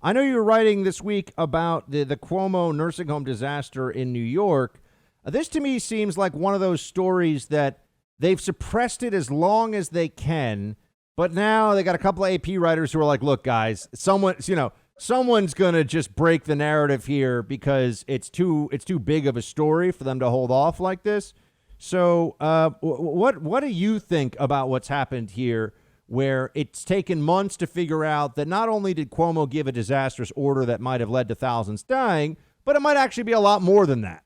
I know you were writing this week about the Cuomo nursing home disaster in New York. This to me seems like one of those stories that they've suppressed it as long as they can, but now they got a couple of AP writers who are like, look, guys, someone's going to just break the narrative here because it's too big of a story for them to hold off like this. So what do you think about what's happened here, where it's taken months to figure out that not only did Cuomo give a disastrous order that might have led to thousands dying, but it might actually be a lot more than that?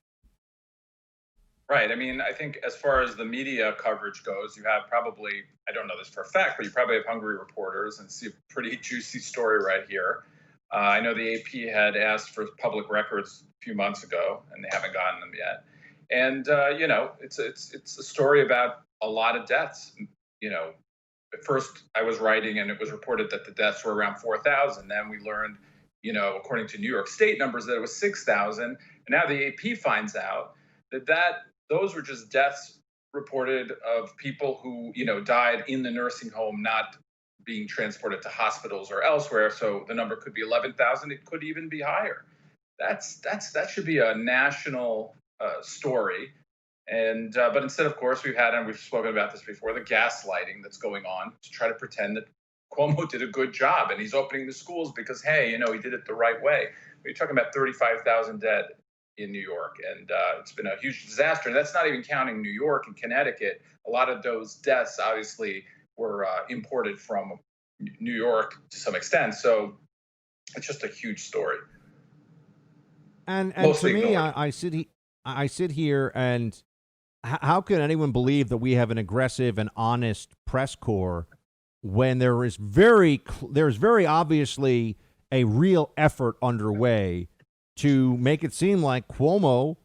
Right. I mean, I think as far as the media coverage goes, you have probably, I don't know this for a fact, but you probably have hungry reporters and see a pretty juicy story right here. I know the AP had asked for public records a few months ago, and they haven't gotten them yet. And, it's a story about a lot of deaths. At first I was writing and it was reported that the deaths were around 4,000. Then we learned, according to New York State numbers, that it was 6,000. And now the AP finds out that those were just deaths reported of people who, died in the nursing home, not being transported to hospitals or elsewhere. So the number could be 11,000. It could even be higher. That should be a national story. And but instead, of course, we've spoken about this before, the gaslighting that's going on to try to pretend that Cuomo did a good job and he's opening the schools because, hey, he did it the right way. We're talking about 35,000 dead in New York, and it's been a huge disaster. And that's not even counting New York and Connecticut. A lot of those deaths, obviously, were imported from New York to some extent. So it's just a huge story. And to me, I sit here and how can anyone believe that we have an aggressive and honest press corps when there's very obviously a real effort underway to make it seem like Cuomo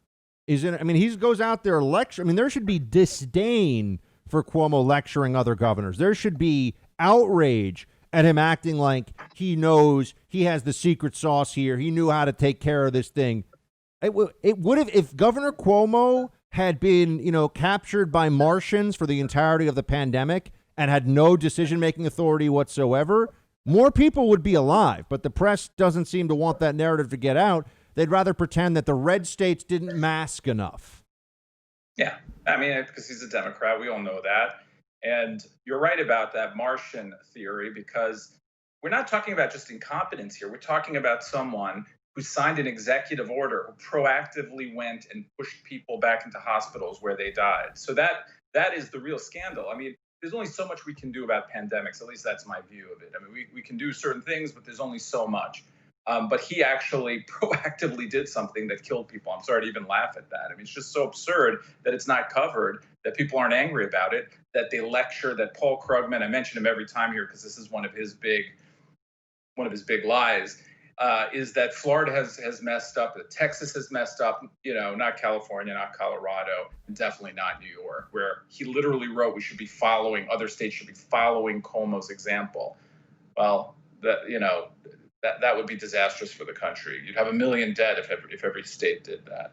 he goes out there lecturing. There should be disdain for Cuomo lecturing other governors. There should be outrage at him acting like he knows he has the secret sauce here. He knew how to take care of this thing. It would have, if Governor Cuomo had been, captured by Martians for the entirety of the pandemic and had no decision-making authority whatsoever, more people would be alive. But the press doesn't seem to want that narrative to get out. They'd rather pretend that the red states didn't mask enough. Yeah, because he's a Democrat, we all know that. And you're right about that Martian theory, because we're not talking about just incompetence here. We're talking about someone who signed an executive order, who proactively went and pushed people back into hospitals where they died. So that is the real scandal. There's only so much we can do about pandemics. At least that's my view of it. We can do certain things, but there's only so much. But he actually proactively did something that killed people. I'm sorry to even laugh at that. It's just so absurd that it's not covered, that people aren't angry about it, that they lecture, that Paul Krugman, I mention him every time here because this is one of his big lies, is that Florida has messed up, that Texas has messed up, not California, not Colorado, and definitely not New York, where he literally wrote other states should be following Cuomo's example. Well, that would be disastrous for the country. You'd have 1 million dead if every state did that.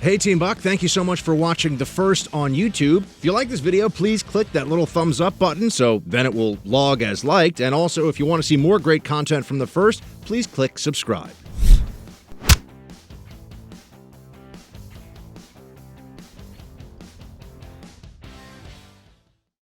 Hey, Team Buck, thank you so much for watching The First on YouTube. If you like this video, please click that little thumbs up button so then it will log as liked. And also, if you want to see more great content from The First, please click subscribe.